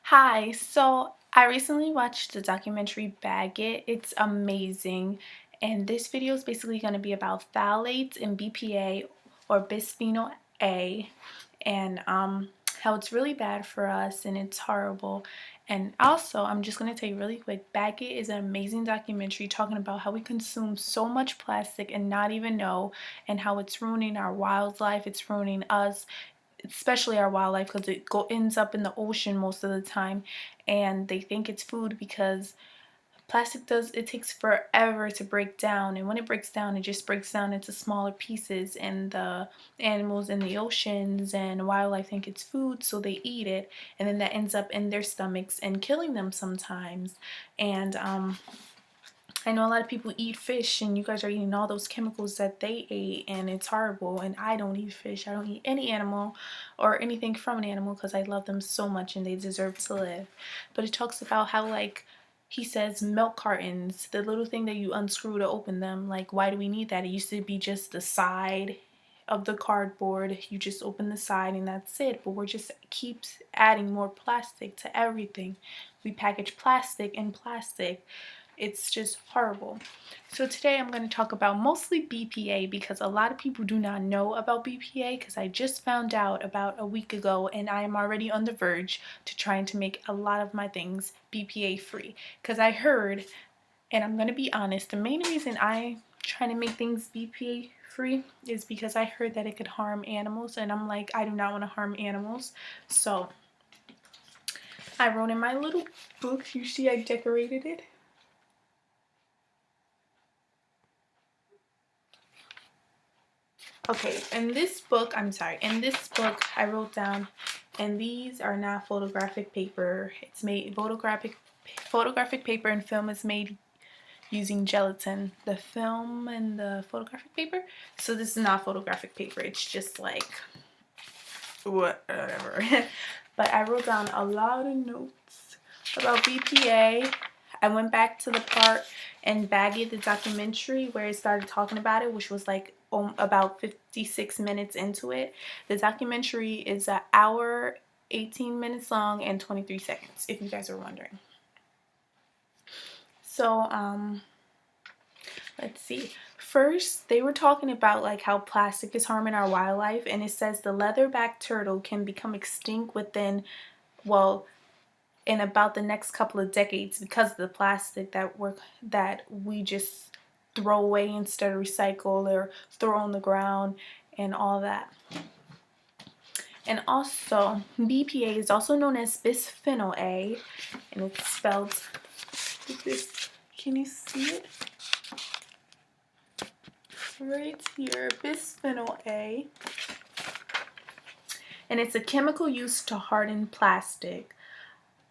Hi, so I recently watched the documentary Bag It. It's amazing. And this video is basically going to be about phthalates and BPA or bisphenol A and how it's really bad for us and it's horrible. And also, I'm just going to tell you really quick, Bag It is an amazing documentary talking about how we consume so much plastic and not even know, and how it's ruining our wildlife, it's ruining us, especially our wildlife, because ends up in the ocean most of the time, and they think it's food because it takes forever to break down, and when it breaks down it just breaks down into smaller pieces, and the animals in the oceans and wildlife think it's food, so they eat it, and then that ends up in their stomachs and killing them sometimes. And I know a lot of people eat fish, and you guys are eating all those chemicals that they ate, and it's horrible. And I don't eat fish. I don't eat any animal or anything from an animal because I love them so much and they deserve to live. But it talks about how, like, he says milk cartons, the little thing that you unscrew to open them, like, why do we need that? It used to be just the side of the cardboard. You just open the side and that's it. But we're just keeps adding more plastic to everything. We package plastic in plastic. It's just horrible. So today I'm going to talk about mostly BPA because a lot of people do not know about BPA, because I just found out about a week ago and I am already on the verge to trying to make a lot of my things BPA free. Because I heard, and I'm going to be honest, the main reason I trying to make things BPA free is because I heard that it could harm animals, and I'm like, I do not want to harm animals. So I wrote in my little book, you see I decorated it. Okay, in this book I wrote down, and these are not photographic paper. It's made photographic paper and film is made using gelatin. The film and the photographic paper. So this is not photographic paper. It's just like whatever. But I wrote down a lot of notes about BPA. I went back to the part in Baggy, the documentary, where it started talking about it, which was like about 56 minutes into it. The documentary is an hour, 18 minutes long, and 23 seconds, if you guys are wondering. So, let's see. First, they were talking about like how plastic is harming our wildlife, and it says the leatherback turtle can become extinct within, well, in about the next couple of decades because of the plastic that we just throw away instead of recycle or throw on the ground and all that. And also, BPA is also known as bisphenol A, and it's spelled like this. Can you see it? Right here, bisphenol A. And it's a chemical used to harden plastic.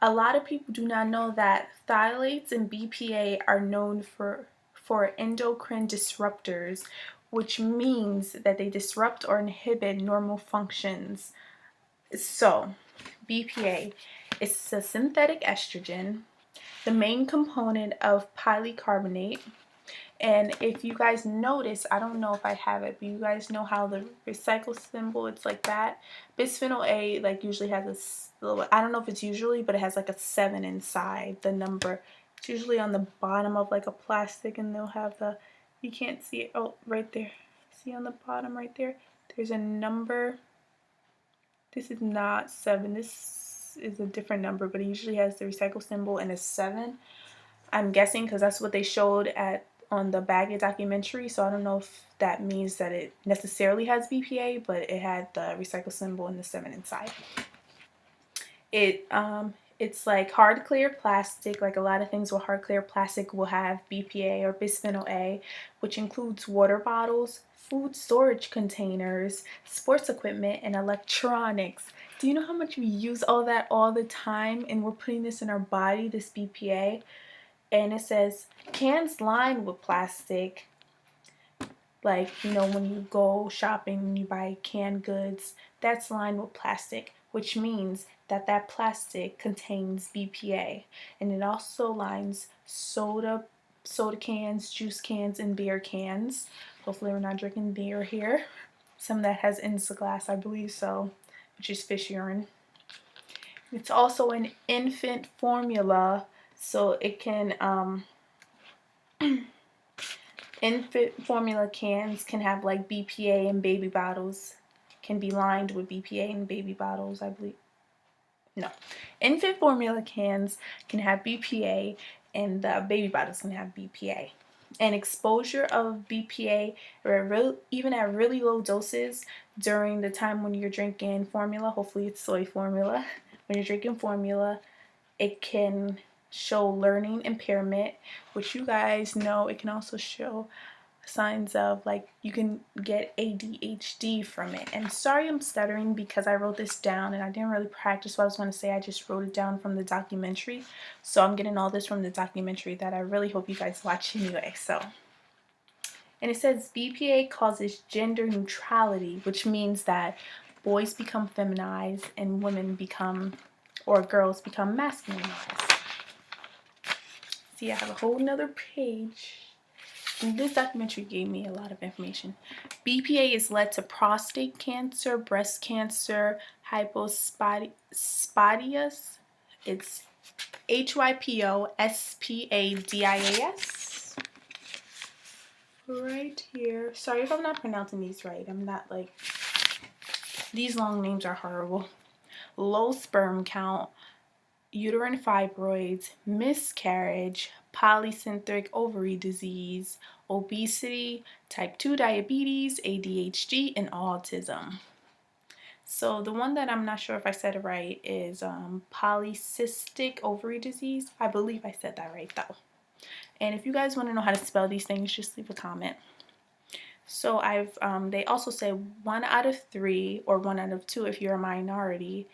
A lot of people do not know that phthalates and BPA are known for endocrine disruptors, which means that they disrupt or inhibit normal functions. So, BPA is a synthetic estrogen, the main component of polycarbonate. And if you guys notice, I don't know if I have it, but you guys know how the recycle symbol, it's like that. Bisphenol A like usually has a little, I don't know if it's usually, but it has like a 7 inside the number. It's usually on the bottom of like a plastic, and they'll have the, you can't see it, oh, right there. See on the bottom right there? There's a number. This is not 7. This is a different number, but it usually has the recycle symbol and a 7. I'm guessing because that's what they showed on the Baggett documentary, so I don't know if that means that it necessarily has BPA, but it had the recycle symbol and the 7 inside. It's like hard clear plastic. Like a lot of things with hard clear plastic will have BPA or bisphenol A, which includes water bottles, food storage containers, sports equipment, and electronics. Do you know how much we use all that all the time, and we're putting this in our body, this BPA? And it says cans lined with plastic, like, you know, when you go shopping and you buy canned goods, that's lined with plastic, which means that that plastic contains BPA. And it also lines soda cans, juice cans, and beer cans. Hopefully we're not drinking beer here. Some that has Instaglass, I believe so, which is fish urine. It's also an infant formula, so it can infant formula cans can have like BPA, and baby bottles can be lined with BPA and baby bottles, I believe. No. Infant formula cans can have BPA, and the baby bottles can have BPA. And exposure of BPA, even at really low doses during the time when you're drinking formula, hopefully it's soy formula, when you're drinking formula, it can show learning impairment, which you guys know it can also show signs of, like, you can get ADHD from it. And sorry I'm stuttering because I wrote this down and I didn't really practice what I was going to say. I just wrote it down from the documentary. So I'm getting all this from the documentary that I really hope you guys watch anyway. So, and it says BPA causes gender neutrality, which means that boys become feminized and women become, or girls become masculinized. See, I have a whole nother page. And this documentary gave me a lot of information. BPA has led to prostate cancer, breast cancer, hypospadias. It's HYPOSPADIAS. Right here. Sorry if I'm not pronouncing these right. I'm not like... These long names are horrible. Low sperm count, uterine fibroids, miscarriage, polycystic ovary disease, obesity, type 2 diabetes, ADHD, and autism. So the one that I'm not sure if I said it right is polycystic ovary disease. I believe I said that right though. And if you guys want to know how to spell these things, just leave a comment. So they also say 1 out of 3 or 1 out of 2 if you're a minority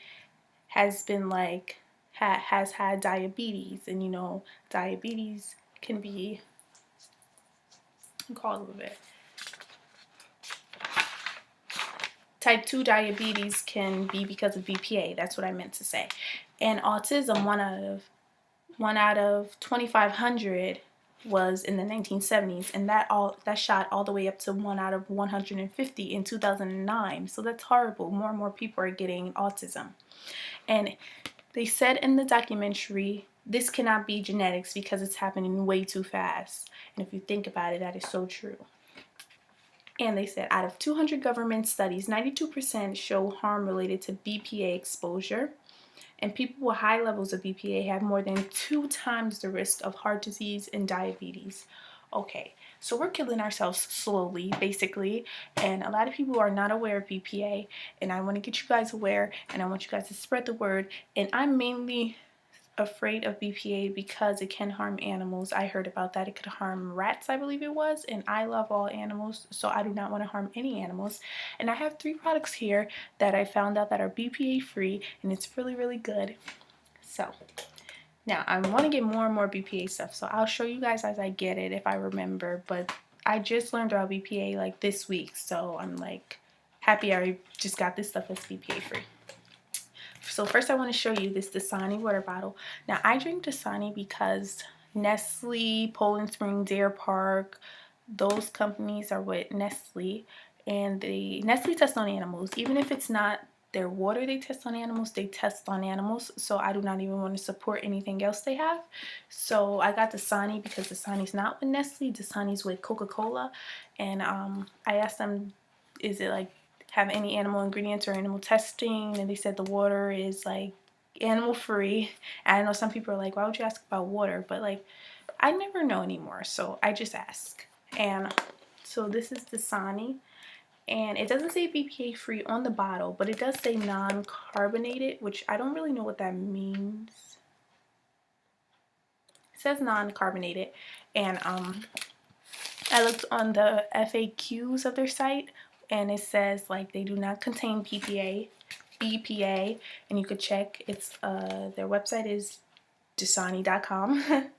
has been like has had diabetes. And you know, diabetes can be called a little bit. Type 2 diabetes can be because of BPA. That's what I meant to say. And autism, 1 out of 2,500 was in the 1970s, and that shot all the way up to 1 out of 150 in 2009. So that's horrible. More and more people are getting autism. And they said in the documentary, this cannot be genetics because it's happening way too fast. And if you think about it, that is so true. And they said out of 200 government studies, 92% show harm related to BPA exposure. And people with high levels of BPA have more than 2 times the risk of heart disease and diabetes. Okay, so we're killing ourselves slowly, basically, and a lot of people are not aware of BPA, and I want to get you guys aware, and I want you guys to spread the word. And I'm mainly afraid of BPA because it can harm animals. I heard about that. It could harm rats, I believe it was, and I love all animals, so I do not want to harm any animals. And I have 3 products here that I found out that are BPA free, and it's really, really good. So now I want to get more and more BPA stuff, so I'll show you guys as I get it if I remember. But I just learned about BPA like this week, so I'm like happy I just got this stuff that's BPA free. So first I want to show you this Dasani water bottle. Now I drink Dasani because Nestle, Poland Spring, Deer Park, those companies are with Nestle, and Nestle tests on animals. Even if it's not their water they test on animals, they test on animals. So I do not even want to support anything else they have. So I got Dasani because Dasani's not with Nestle, Dasani's with Coca-Cola. And I asked them, is it like have any animal ingredients or animal testing? And they said the water is like animal free. And I know some people are like, why would you ask about water? But like, I never know anymore, so I just ask. And so this is Dasani, and it doesn't say BPA free on the bottle, but it does say non-carbonated, which I don't really know what that means. It says non-carbonated, and I looked on the FAQs of their site, and it says like they do not contain BPA, and you could check. It's their website is Dasani.com.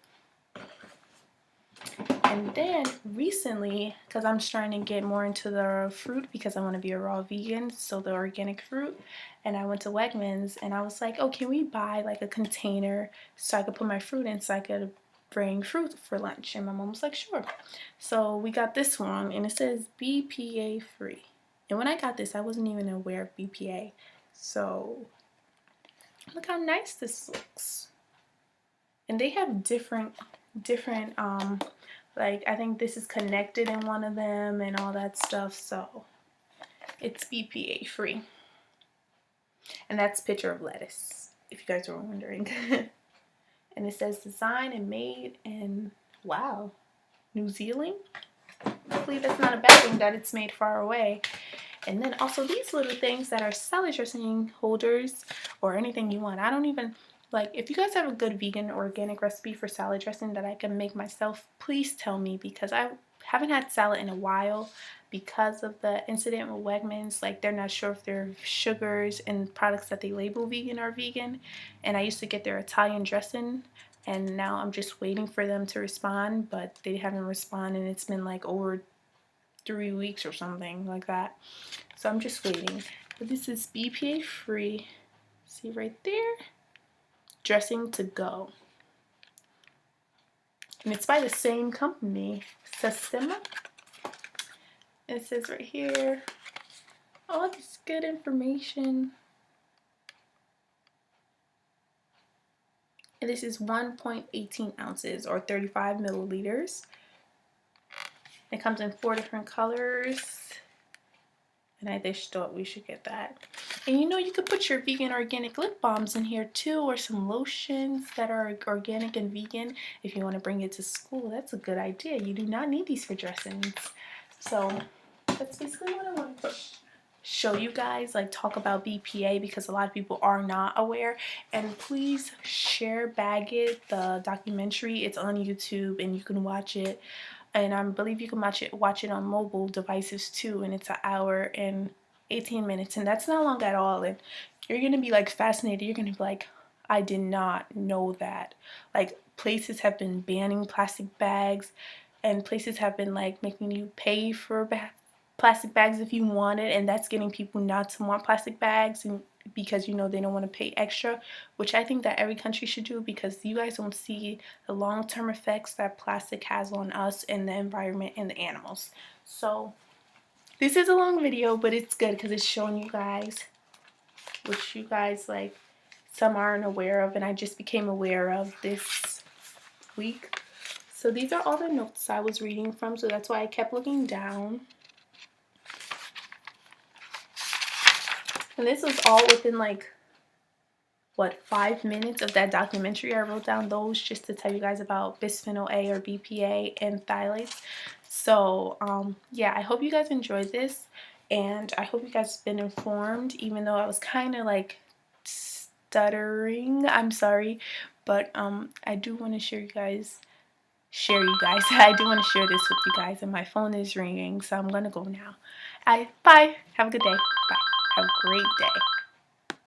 And then recently, because I'm starting to get more into the fruit because I want to be a raw vegan, so the organic fruit, and I went to Wegmans and I was like, oh, can we buy like a container so I could put my fruit in so I could bring fruit for lunch? And my mom was like, sure. So we got this one, and it says BPA free. And when I got this, I wasn't even aware of BPA. So Look how nice this looks. And they have different like I think this is connected in one of them and all that stuff, so it's BPA free. And that's a picture of lettuce, if you guys were wondering. And it says designed and made in, wow, New Zealand. Hopefully that's not a bad thing that it's made far away. And then also these little things that are salad dressing holders or anything you want. I don't even, like, if you guys have a good vegan organic recipe for salad dressing that I can make myself, please tell me, because I haven't had salad in a while because of the incident with Wegmans. Like, they're not sure if their sugars and products that they label vegan are vegan. And I used to get their Italian dressing, and now I'm just waiting for them to respond, but they haven't responded, and it's been like over 3 weeks or something like that. So I'm just waiting. But this is BPA free. See right there? Dressing to go. And it's by the same company, Sistema. It says right here, all this good information. And this is 1.18 ounces or 35 milliliters. It comes in 4 different colors. And I just thought we should get that. And you know, you could put your vegan organic lip balms in here too, or some lotions that are organic and vegan if you want to bring it to school. That's a good idea. You do not need these for dressings. So that's basically what I want to show you guys, like talk about BPA, because a lot of people are not aware. And please share Bag It, the documentary. It's on YouTube and you can watch it. And I believe you can watch it on mobile devices too, and it's 1 hour and 18 minutes, and that's not long at all. And you're gonna be like fascinated. You're gonna be like, I did not know that. Like, places have been banning plastic bags, and places have been like making you pay for plastic bags if you want it, and that's getting people not to want plastic bags, and because, you know, they don't want to pay extra, which I think that every country should do, because you guys don't see the long-term effects that plastic has on us and the environment and the animals. So this is a long video, but it's good because it's showing you guys, which you guys, like, some aren't aware of, and I just became aware of this week. So these are all the notes I was reading from, so that's why I kept looking down. And this was all within, like, what, 5 minutes of that documentary. I wrote down those just to tell you guys about bisphenol A or BPA and phthalates. So yeah, I hope you guys enjoyed this, and I hope you guys have been informed, even though I was kind of like stuttering. I'm sorry, but I do want to I do want to share this with you guys, and my phone is ringing, so I'm gonna go now. Bye. Have a good day. Bye. Have a great day.